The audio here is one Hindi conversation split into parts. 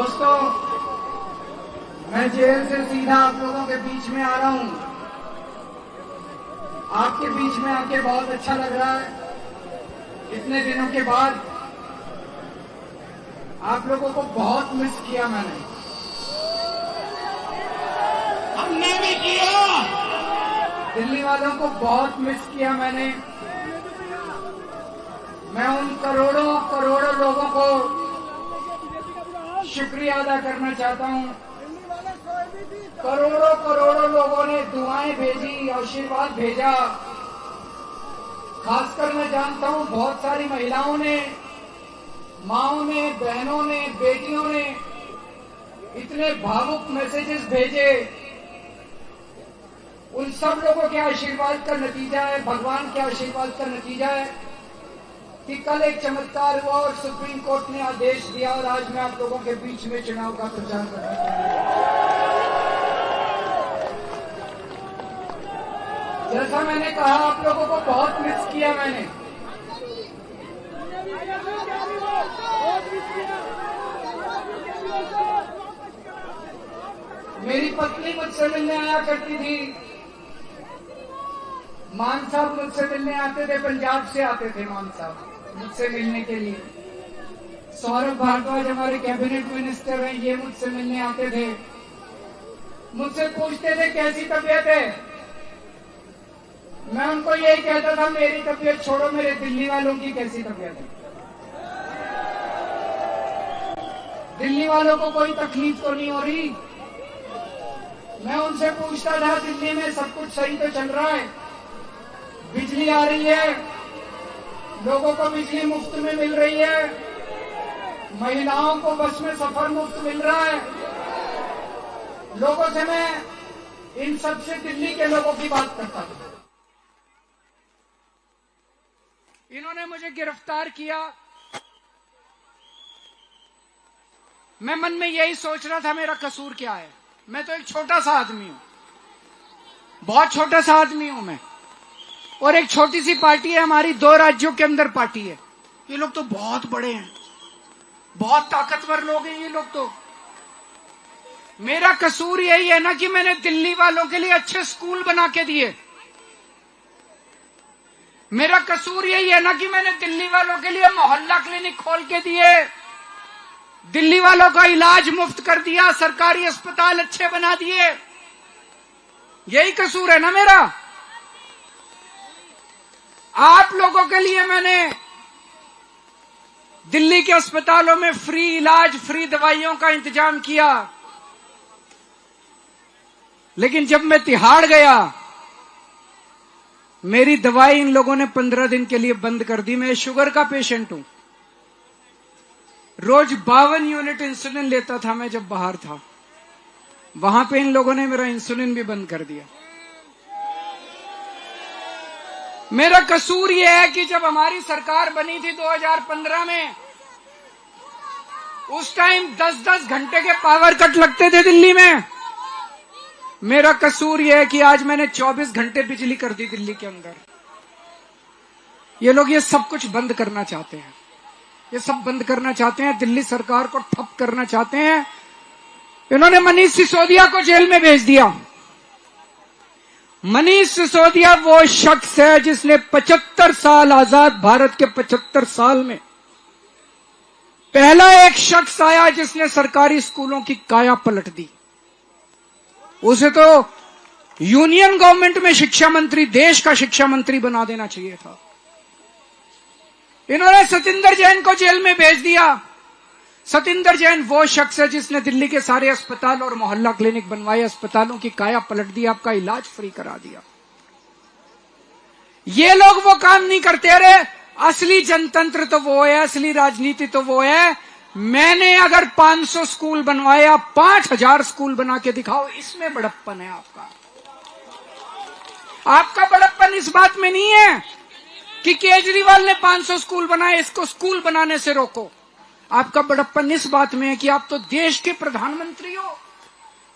दोस्तों, मैं जेल से सीधा आप लोगों के बीच में आ रहा हूं। आपके बीच में आके बहुत अच्छा लग रहा है। इतने दिनों के बाद आप लोगों को बहुत मिस किया मैंने। हमने भी किया। दिल्ली वालों को बहुत मिस किया मैंने। मैं उन करोड़ों करोड़ों लोगों को शुक्रिया अदा करना चाहता हूं। करोड़ों करोड़ों लोगों ने दुआएं भेजी, आशीर्वाद भेजा। खासकर मैं जानता हूं बहुत सारी महिलाओं ने, माओं ने, बहनों ने, बेटियों ने इतने भावुक मैसेजेस भेजे। उन सब लोगों के आशीर्वाद का नतीजा है, भगवान के आशीर्वाद का नतीजा है कि कल एक चमत्कार हुआ और सुप्रीम कोर्ट ने आदेश दिया और आज मैं आप लोगों के बीच में चुनाव का प्रचार कर रहा हूं। जैसा मैंने कहा, आप लोगों को बहुत मिस किया मैंने। मेरी पत्नी मुझसे मिलने आया करती थी। मान साहब मुझसे मिलने आते थे, पंजाब से आते थे मान साहब मुझसे मिलने के लिए। सौरभ भारद्वाज हमारे कैबिनेट मिनिस्टर हैं, ये मुझसे मिलने आते थे। मुझसे पूछते थे कैसी तबीयत है। मैं उनको यही कहता था मेरी तबीयत छोड़ो, मेरे दिल्ली वालों की कैसी तबीयत है। दिल्ली वालों को कोई तकलीफ तो नहीं हो रही। मैं उनसे पूछता था दिल्ली में सब कुछ सही तो चल रहा है, बिजली आ रही है, लोगों को बिजली मुफ्त में मिल रही है, महिलाओं को बस में सफर मुफ्त मिल रहा है। लोगों से मैं इन सबसे दिल्ली के लोगों की बात करता था। इन्होंने मुझे गिरफ्तार किया। मैं मन में यही सोच रहा था मेरा कसूर क्या है। मैं तो एक छोटा सा आदमी हूं, बहुत छोटा सा आदमी हूं मैं, और एक छोटी सी पार्टी है हमारी, 2 राज्यों के अंदर पार्टी है। ये लोग तो बहुत बड़े हैं, बहुत ताकतवर लोग हैं ये लोग तो। मेरा कसूर यही है ना कि मैंने दिल्ली वालों के लिए अच्छे स्कूल बना के दिए। मेरा कसूर यही है ना कि मैंने दिल्ली वालों के लिए मोहल्ला क्लिनिक खोल के दिए, दिल्ली वालों का इलाज मुफ्त कर दिया, सरकारी अस्पताल अच्छे बना दिए। यही कसूर है ना मेरा। आप लोगों के लिए मैंने दिल्ली के अस्पतालों में फ्री इलाज, फ्री दवाइयों का इंतजाम किया। लेकिन जब मैं तिहाड़ गया, मेरी दवाई इन लोगों ने 15 दिन के लिए बंद कर दी। मैं शुगर का पेशेंट हूं, रोज 52 यूनिट इंसुलिन लेता था मैं जब बाहर था। वहां पे इन लोगों ने मेरा इंसुलिन भी बंद कर दिया। मेरा कसूर यह है कि जब हमारी सरकार बनी थी 2015 में, उस टाइम 10-10 घंटे के पावर कट लगते थे दिल्ली में। मेरा कसूर यह है कि आज मैंने 24 घंटे बिजली कर दी दिल्ली के अंदर। ये लोग ये सब कुछ बंद करना चाहते हैं, ये सब बंद करना चाहते हैं, दिल्ली सरकार को ठप करना चाहते हैं। इन्होंने मनीष सिसोदिया को जेल में भेज दिया। मनीष सिसोदिया वो शख्स है जिसने 75 साल, आजाद भारत के 75 साल में पहला एक शख्स आया जिसने सरकारी स्कूलों की काया पलट दी। उसे तो यूनियन गवर्नमेंट में शिक्षा मंत्री, देश का शिक्षा मंत्री बना देना चाहिए था। इन्होंने सतिंदर जैन को जेल में भेज दिया। सतिंदर जैन वो शख्स है जिसने दिल्ली के सारे अस्पताल और मोहल्ला क्लिनिक बनवाए, अस्पतालों की काया पलट दी, आपका इलाज फ्री करा दिया। ये लोग वो काम नहीं करते। अरे असली जनतंत्र तो वो है, असली राजनीति तो वो है। मैंने अगर 500 स्कूल बनवाया, 5000 स्कूल बना के दिखाओ, इसमें बड़प्पन है आपका। आपका बड़प्पन इस बात में नहीं है कि केजरीवाल ने 500 स्कूल बनाए, इसको स्कूल बनाने से रोको। आपका बड़प्पन इस बात में है कि आप तो देश के प्रधानमंत्री हो।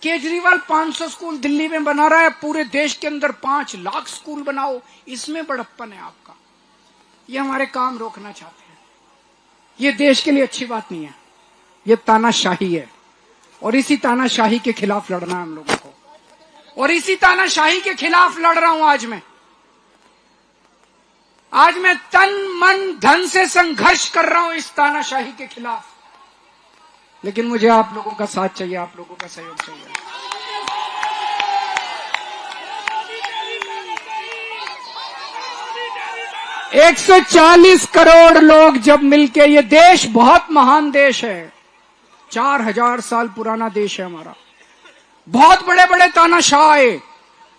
केजरीवाल 500 स्कूल दिल्ली में बना रहा है, पूरे देश के अंदर 5 लाख स्कूल बनाओ, इसमें बड़प्पन है आपका। ये हमारे काम रोकना चाहते हैं। ये देश के लिए अच्छी बात नहीं है, ये तानाशाही है। और इसी तानाशाही के खिलाफ लड़ना है हम लोगों को, और इसी तानाशाही के खिलाफ लड़ रहा हूं आज मैं तन मन धन से संघर्ष कर रहा हूं इस तानाशाही के खिलाफ। लेकिन मुझे आप लोगों का साथ चाहिए, आप लोगों का सहयोग चाहिए। एक 140 करोड़ लोग जब मिलके, ये देश बहुत महान देश है, 4000 साल पुराना देश है हमारा। बहुत बड़े बड़े तानाशाह आए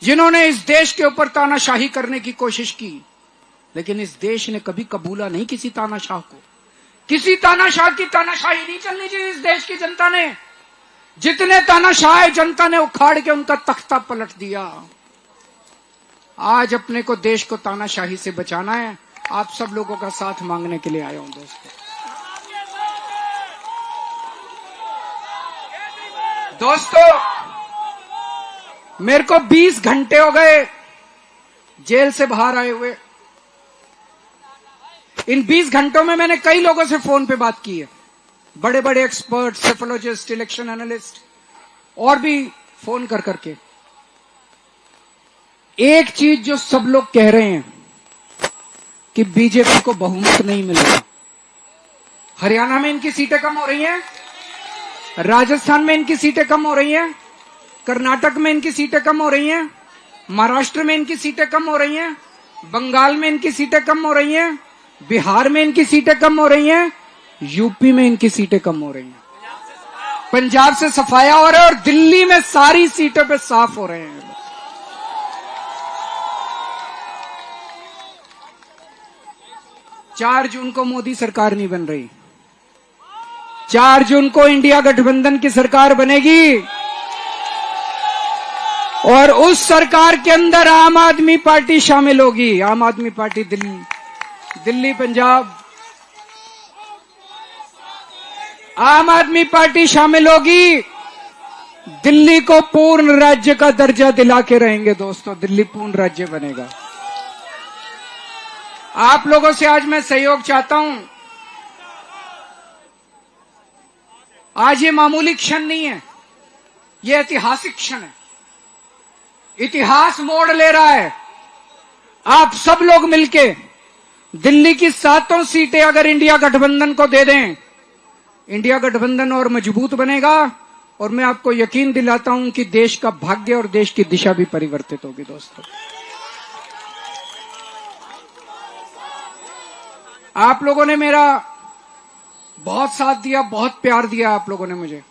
जिन्होंने इस देश के ऊपर तानाशाही करने की कोशिश की, लेकिन इस देश ने कभी कबूला नहीं किसी तानाशाह को। किसी तानाशाह की तानाशाही नहीं चलनी चाहिए इस देश की जनता ने। जितने तानाशाह जनता ने उखाड़ के उनका तख्ता पलट दिया। आज अपने को देश को तानाशाही से बचाना है। आप सब लोगों का साथ मांगने के लिए आया हूं दोस्तों, मेरे को 20 घंटे हो गए जेल से बाहर आए हुए। इन 20 घंटों में मैंने कई लोगों से फोन पे बात की है, बड़े बड़े एक्सपर्ट, सेफोलॉजिस्ट, इलेक्शन एनालिस्ट, और भी फोन कर करके। एक चीज जो सब लोग कह रहे हैं कि बीजेपी को बहुमत नहीं मिल रहा। हरियाणा में इनकी सीटें कम हो रही हैं, राजस्थान में इनकी सीटें कम हो रही हैं, कर्नाटक में इनकी सीटें कम हो रही हैं, महाराष्ट्र में इनकी सीटें कम हो रही हैं, बंगाल में इनकी सीटें कम हो रही हैं, बिहार में इनकी सीटें कम हो रही हैं, यूपी में इनकी सीटें कम हो रही हैं, पंजाब से सफाया हो रहा है, और दिल्ली में सारी सीटों पे साफ हो रहे हैं। 4 जून को मोदी सरकार नहीं बन रही, 4 जून को इंडिया गठबंधन की सरकार बनेगी, और उस सरकार के अंदर आम आदमी पार्टी शामिल होगी। आम आदमी पार्टी दिल्ली पंजाब, आम आदमी पार्टी शामिल होगी। दिल्ली को पूर्ण राज्य का दर्जा दिला के रहेंगे दोस्तों, दिल्ली पूर्ण राज्य बनेगा। आप लोगों से आज मैं सहयोग चाहता हूं। आज ये मामूली क्षण नहीं है, ये ऐतिहासिक क्षण है। इतिहास मोड़ ले रहा है। आप सब लोग मिलके दिल्ली की 7 सीटें अगर इंडिया गठबंधन को दे दें, इंडिया गठबंधन और मजबूत बनेगा, और मैं आपको यकीन दिलाता हूं कि देश का भाग्य और देश की दिशा भी परिवर्तित होगी दोस्तों। आप लोगों ने मेरा बहुत साथ दिया, बहुत प्यार दिया आप लोगों ने मुझे।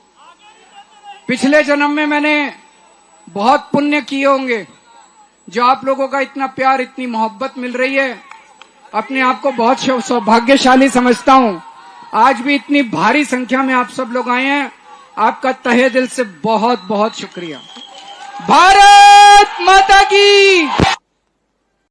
पिछले जन्म में मैंने बहुत पुण्य किए होंगे, जो आप लोगों का इतना प्यार, इतनी मोहब्बत मिल रही है। अपने आप को बहुत सौभाग्यशाली समझता हूं। आज भी इतनी भारी संख्या में आप सब लोग आए हैं, आपका तहे दिल से बहुत बहुत शुक्रिया। भारत माता की।